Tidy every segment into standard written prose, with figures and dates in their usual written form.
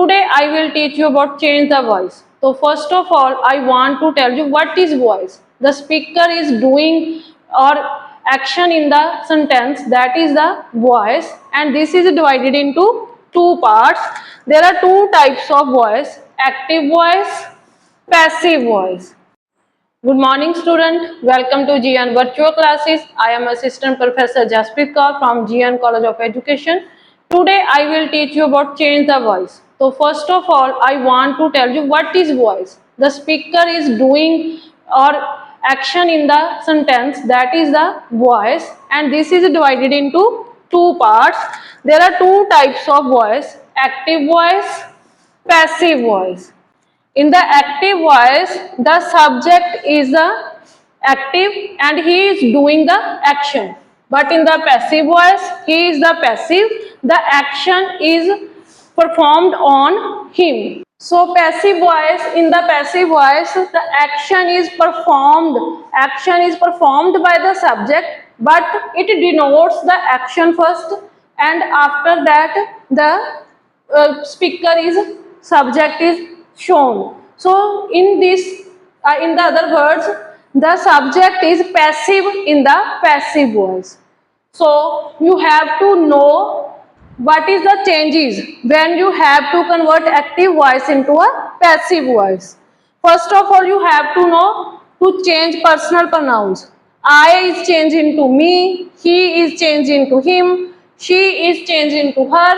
Today I will teach you about change the voice. So first of all, I want to tell you what is voice. The speaker is doing or action in the sentence, that is the voice, and this is divided into two parts. There are two types of voice: active voice, passive voice. Good morning student, welcome to GN virtual classes. I am assistant professor Jasprit Kaur from GN College of Education. Today I will teach you about change the voice. So first of all, I want to tell you what is voice. The speaker is doing or action in the sentence, that is the voice, and this is divided into two parts. There are two types of voice: active voice, passive voice. In the active voice, the subject is the active and he is doing the action. But in the passive voice, he is the passive. The action is performed on him. So passive voice, in the passive voice, the action is performed. Action is performed by the subject, but it denotes the action first, and after that the subject is shown. So in this, in the other words, the subject is passive in the passive voice. So you have to know what is the changes when you have to convert active voice into a passive voice. First of all, you have to know to change personal pronouns. I is changed into me, he is changed into him, she is changed into her,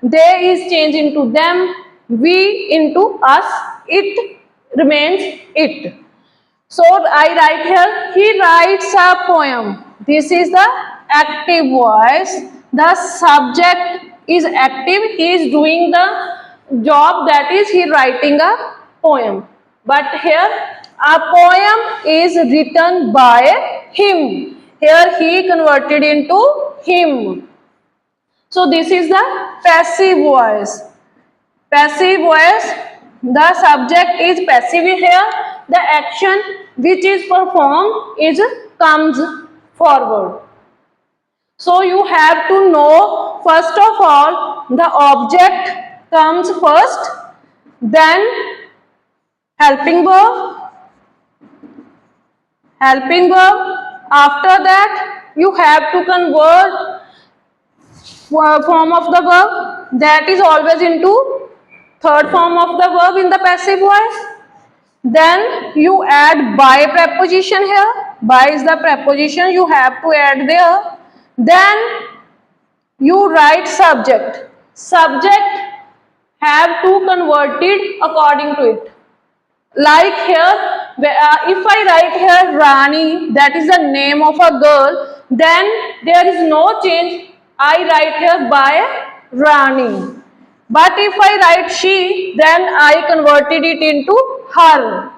they is changed into them, we into us, it remains it. So I write here, he writes a poem. This is the active voice. The subject is active, he is doing the job, that is he writing a poem. But here a poem is written by him. Here he converted into him. So this is the passive voice. Passive voice, the subject is passive here, the action which is performed is comes forward. So you have to know, first of all, the object comes first, then helping verb, after that you have to convert form of the verb, that is always into third form of the verb in the passive voice. Then you add by preposition here. By is the preposition, you have to add there. Then you write subject. Subject have to convert it according to it. Like here, if I write here Rani, that is the name of a girl, then there is no change. I write here by Rani. But if I write she, then I converted it into her.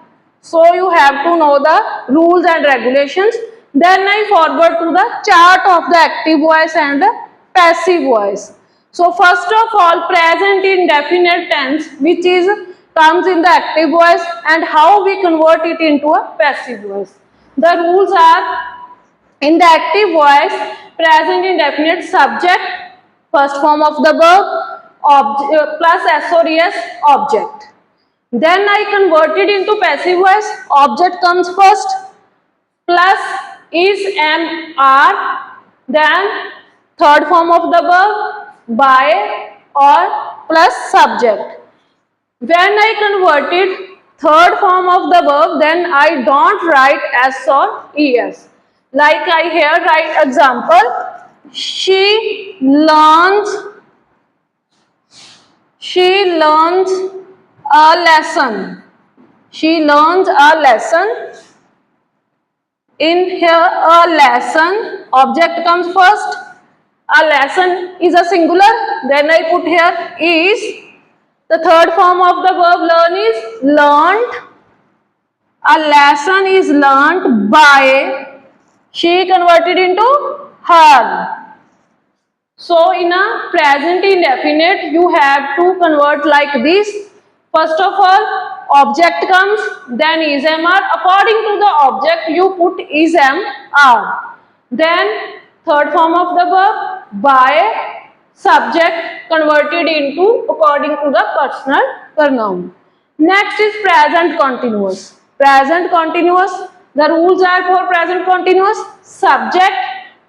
So you have to know the rules and regulations. Then I forward to the chart of the active voice and the passive voice. So first of all, present indefinite tense, which is comes in the active voice, and how we convert it into a passive voice. The rules are, in the active voice, present indefinite subject, first form of the verb, object, plus SODS object. Then I converted into passive voice, object comes first, plus is, am, are, then third form of the verb, by, or, plus subject. When I converted third form of the verb, then I don't write S or ES. Like I here write example, she learns a lesson. She learns a lesson. In here a lesson, object comes first. A lesson is a singular. Then I put here is. The third form of the verb learn is learnt. A lesson is learnt by. She converted into her. So in a present indefinite, you have to convert like this. First of all, object comes, then is, am, are. According to the object, you put is, am, are. Then third form of the verb, by, subject converted into according to the personal pronoun. Next is present continuous. Present continuous, the rules are for present continuous. Subject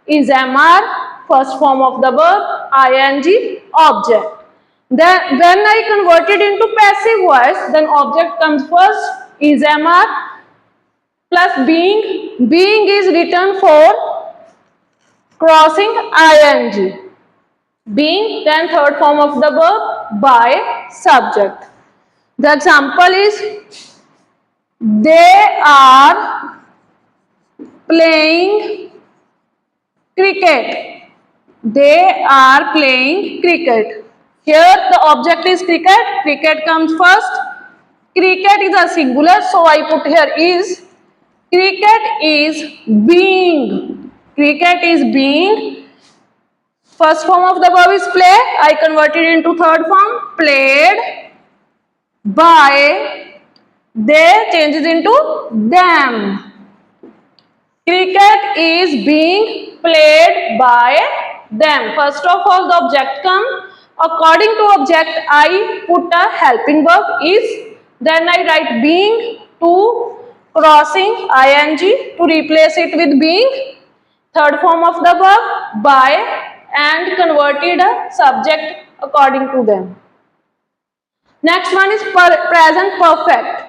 is MR, first form of the verb, ing, object. Then when I convert it into passive voice, then object comes first, is MR plus being. Being is written for crossing ing. Being, then third form of the verb, by subject. The example is, they are playing cricket. They are playing cricket. Here the object is cricket. Cricket comes first. Cricket is a singular, so I put here is. Cricket is being. Cricket is being. First form of the verb is play. I converted into third form. Played by. They changes into them. Cricket is being played by them. First of all, the object come. According to object, I put a helping verb is. Then I write being to crossing ing to replace it with being. Third form of the verb by and converted a subject according to them. Next one is present perfect.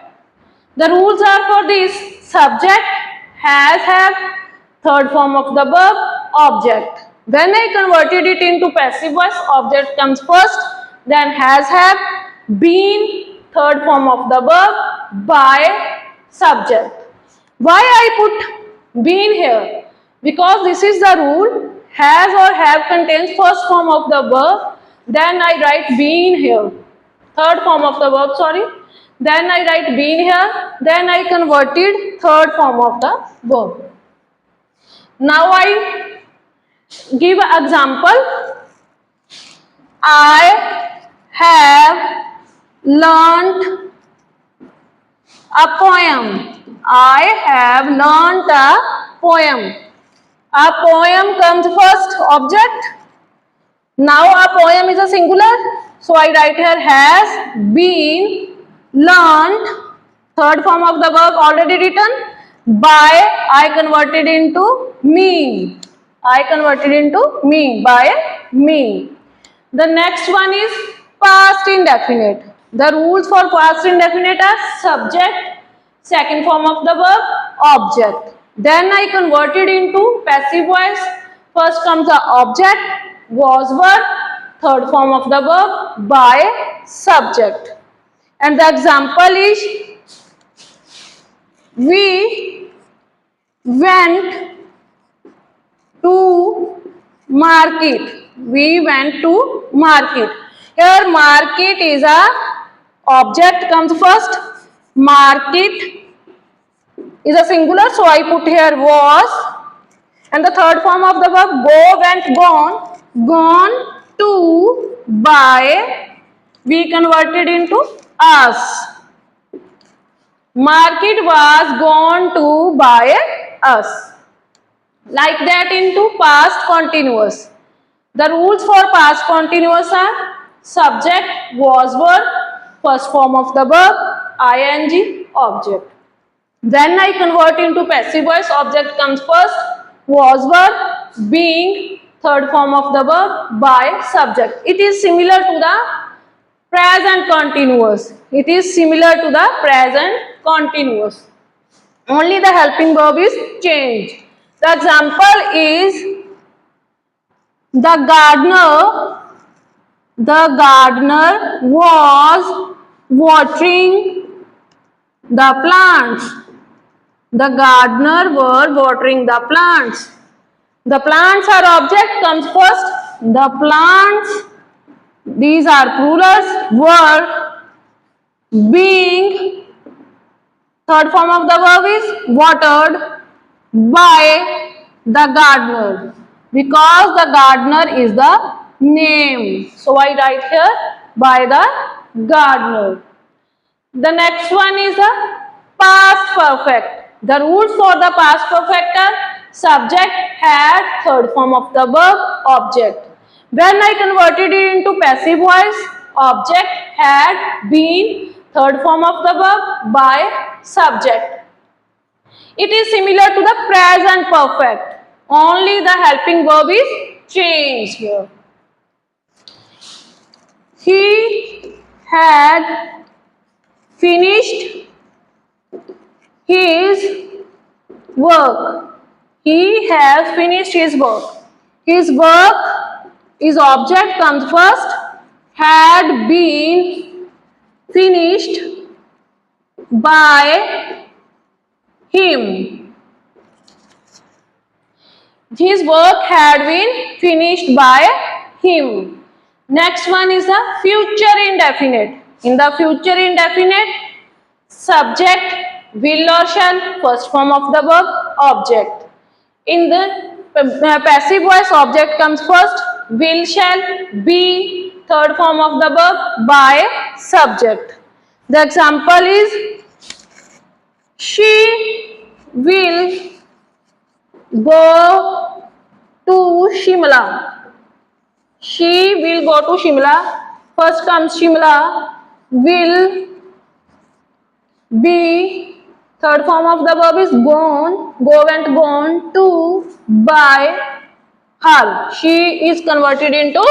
The rules are for this: subject, has, have, third form of the verb, object. When I converted it into passive voice, object comes first, then has, have, been, third form of the verb, by, subject. Why I put been here? Because this is the rule. Has or have contains first form of the verb, then I write been here. Third form of the verb, sorry. Then I write been here, then I converted third form of the verb. Now I give an example. I have learnt a poem. I have learnt a poem. A poem comes first, object. Now a poem is a singular, so I write here has been learnt, third form of the verb already written, by I converted into me. I converted into me, by me. The next one is past indefinite. The rules for past indefinite are subject, second form of the verb, object. Then I converted into passive voice. First comes the object, was verb, third form of the verb, by, subject. And the example is, we went to market. We went to market. Here market is a object comes first. Market is a singular, so I put here was. And the third form of the verb go, went, gone. Gone to, by, we converted into us. Market was gone to by us. Like that into past continuous. The rules for past continuous are subject, was verb, first form of the verb, ing, object. Then I convert into passive voice, object comes first, was verb, being, third form of the verb, by, subject. It is similar to the present continuous. It is similar to the present continuous. Only the helping verb is changed. The example is, the gardener was watering the plants. The gardener were watering the plants. The plants are object comes first. The plants, these are plurals, were being, third form of the verb is watered by the gardener, because the gardener is the name. So I write here by the gardener. The next one is the past perfect. The rules for the past perfect are subject, had, third form of the verb, object. When I converted it into passive voice, object had been third form of the verb by subject. It is similar to the present perfect. Only the helping verb is changed here. He had finished his work. He has finished his work. His work is object comes first. Had been finished by him. His work had been finished by him. Next one is the future indefinite. In the future indefinite, subject will or shall, first form of the verb, object. In the passive voice, object comes first, will, shall, be, third form of the verb, by, subject. The example is, she will go to Shimla. She will go to Shimla. First comes Shimla, will, be, third form of the verb is gone, go went gone, to, by, her. She is converted into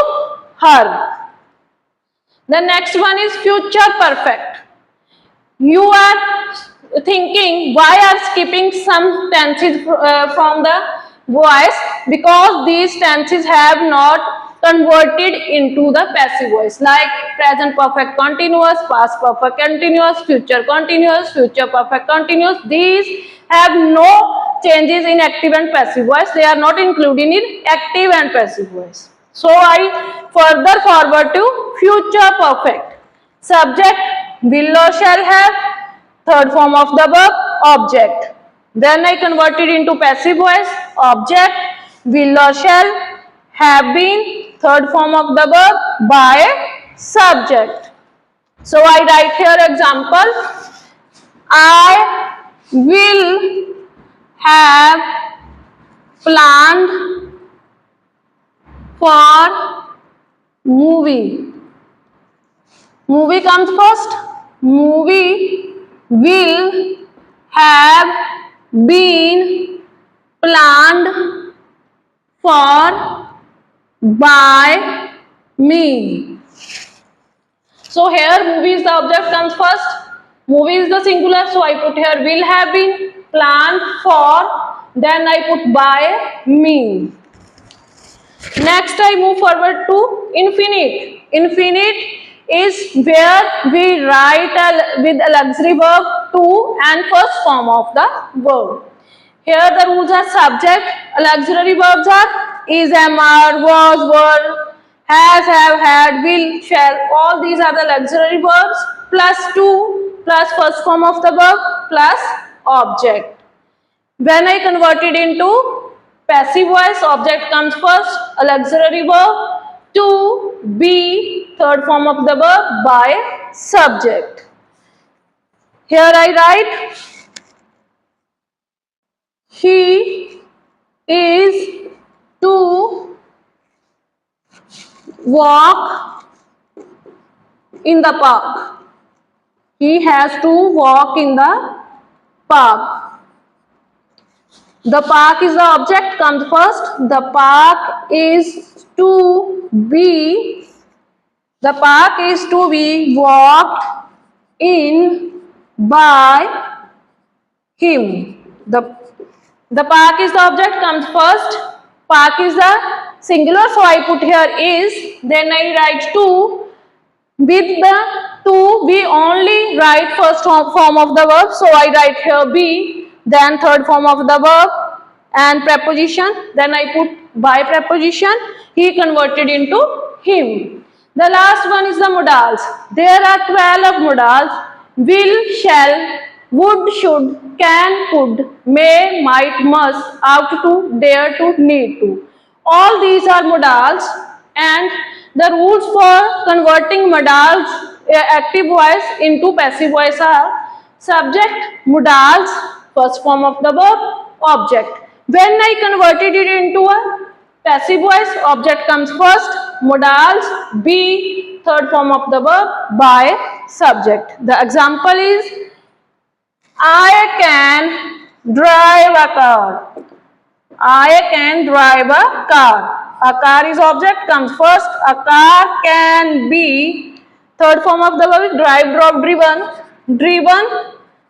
her. The next one is future perfect. You are thinking why are skipping some tenses from the voice, because these tenses have not converted into the passive voice, like present perfect continuous, past perfect continuous, future perfect continuous. These have no changes in active and passive voice. They are not included in active and passive voice. So I further forward to future perfect. Subject will or shall have, third form of the verb, object. Then I converted into passive voice, object will or shall, have been, third form of the verb, by, subject. So I write here example, I will have planned for movie. Movie comes first. Movie will have been planned for by me. So here movie is the object comes first. Movie is the singular, so I put here will have been planned for, then I put by me. Next I move forward to infinite. Infinite is where we write with a auxiliary verb to and first form of the verb. Here the rules are subject, auxiliary verbs are is, am, are, was, were, has, have, had, will, shall. All these are the auxiliary verbs plus to plus first form of the verb plus object. When I convert it into passive voice, object comes first, auxiliary verb, to, be, third form of the verb, by, subject. Here I write, he is to walk in the park. He has to walk in the park. The park is the object comes first. The park is to be. The park is to be walked in by him. The park is the object comes first. Park is the singular, so I put here is. Then I write to. With the to, we only write first form of the verb, so I write here be, then third form of the verb and preposition, then I put by preposition, he converted into him. The last one is the modals. There are 12 modals, will, shall, would, should, can, could, may, might, must, ought to, dare to, need to. All these are modals, and the rules for converting modals active voice into passive voice are subject, modals, first form of the verb, object. When I converted it into a passive voice, object comes first, modals. B, third form of the verb by subject. The example is I can drive a car. I can drive a car. A car is object, comes first. A car can be, third form of the verb is drive, drove, driven. Driven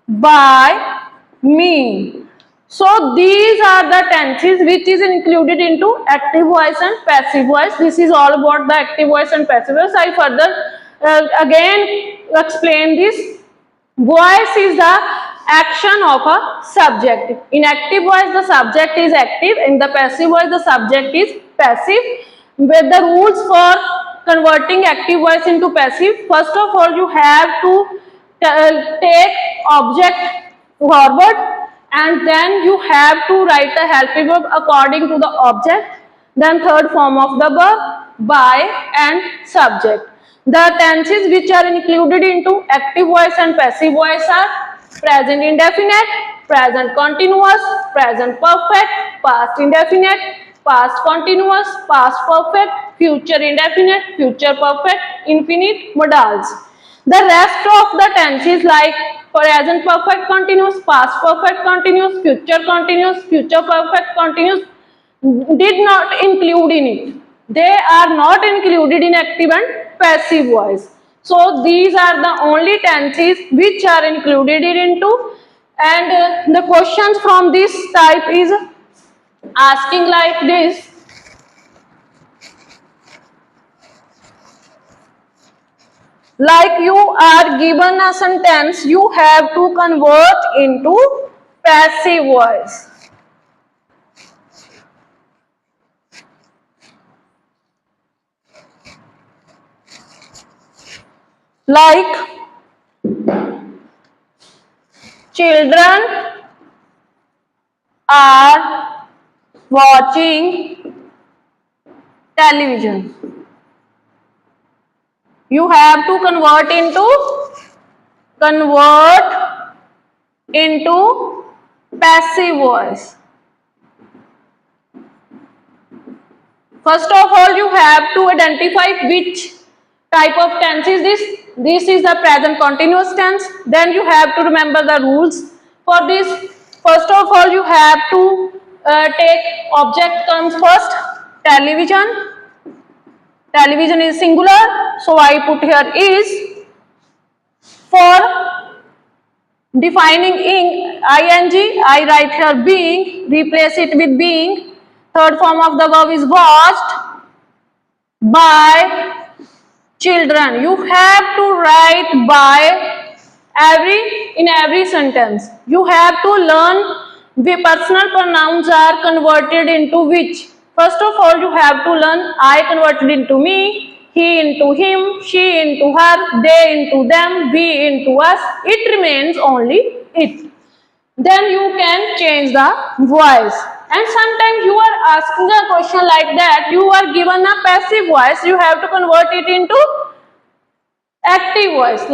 by me. So these are the tenses which is included into active voice and passive voice. This is all about the active voice and passive voice. I further again explain this. Voice is the action of a subject. In active voice, the subject is active. In the passive voice, the subject is passive. With the rules for converting active voice into passive, first of all, you have to take object forward, and then you have to write a helping verb according to the object. Then third form of the verb by and subject. The tenses which are included into active voice and passive voice are present indefinite, present continuous, present perfect, past indefinite, past continuous, past perfect, future indefinite, future perfect, infinite, modals. The rest of the tenses like present perfect continuous, past perfect continuous, future perfect continuous did not include in it. They are not included in active and passive voice. So these are the only tenses which are included into, and the questions from this type is asking like this. Like you are given a sentence, you have to convert into passive voice. Like children are watching television. You have to convert into passive voice. First of all, you have to identify which type of tense is this. This is the present continuous tense. Then you have to remember the rules for this. First of all, you have to take object comes first. Television. Television is singular, so I put here is. For defining ing, I write here being, replace it with being. Third form of the verb is watched by children. You have to write by in every sentence. You have to learn the personal pronouns are converted into which. First of all, you have to learn I converted into me, he into him, she into her, they into them, we into us. It remains only it. Then you can change the voice. And sometimes you are asking a question like that, you are given a passive voice, you have to convert it into active voice.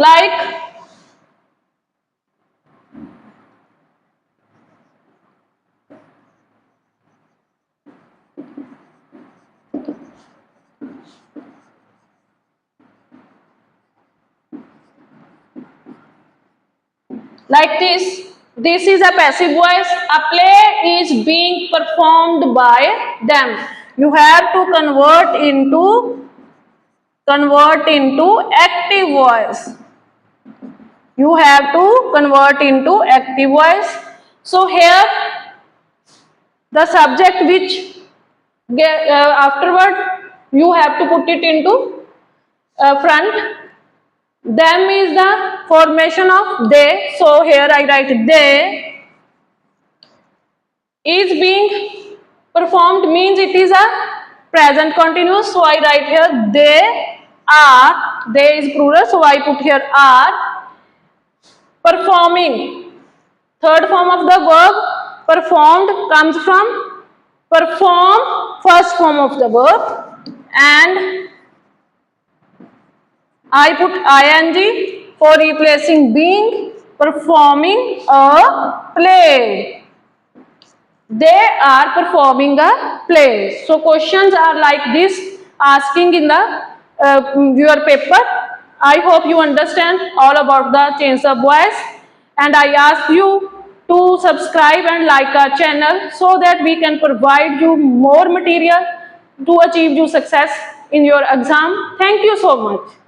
Like this. This is a passive voice. A play is being performed by them. You have to convert into active voice. You have to convert into active voice. So here the subject which afterward you have to put it into front. Them is the formation of they. So here I write they. Is being performed means it is a present continuous. So I write here they are. They is plural. So I put here are. Performing. Third form of the verb performed comes from perform, first form of the verb, and I put ing for replacing being, performing a play. They are performing a play. So questions are like this. asking in the your paper. I hope you understand all about the change of voice, and I ask you to subscribe and like our channel so that we can provide you more material to achieve you success in your exam. Thank you so much.